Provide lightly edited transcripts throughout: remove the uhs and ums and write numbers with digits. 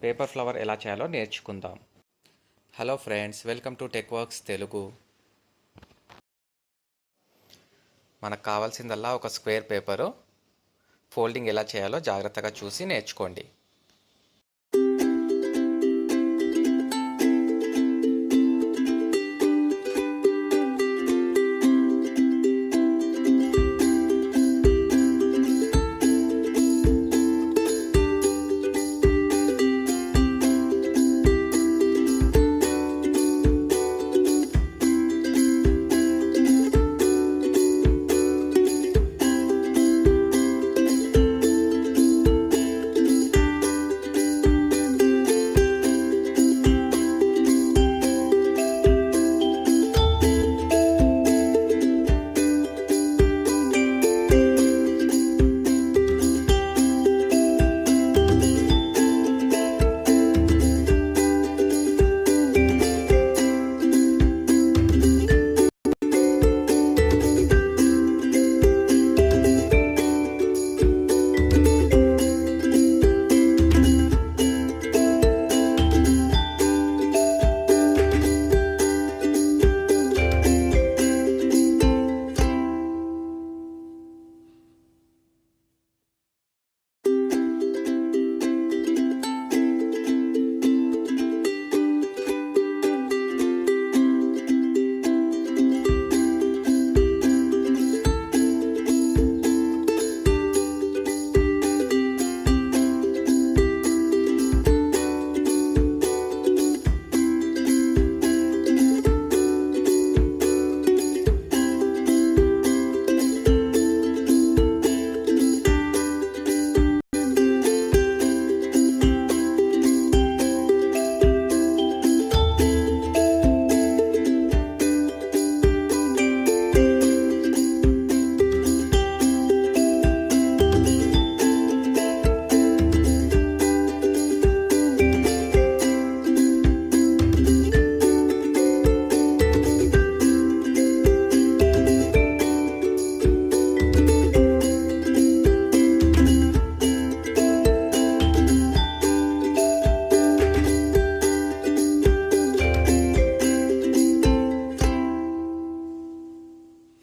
Paper flower ఎలా చేయాలో నేర్చుకుందాం. Hello friends, welcome to tech works Telugu. మనకు కావాల్సిందల్లా ఒక స్క్వేర్ పేపరు. ఫోల్డింగ్ ఎలా చేయాలో జాగ్రత్తగా చూసి నేర్చుకోండి.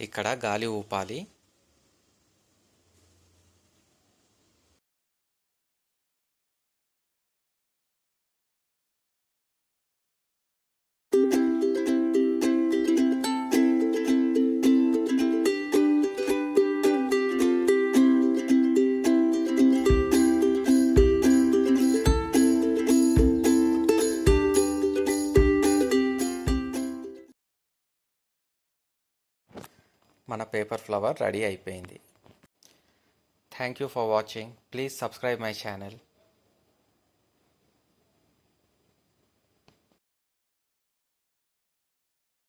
ఇక్కడ గాలి ఊపాలి. మన పేపర్ ఫ్లవర్ రెడీ అయిపోయింది. Thank you for watching. Please subscribe my channel.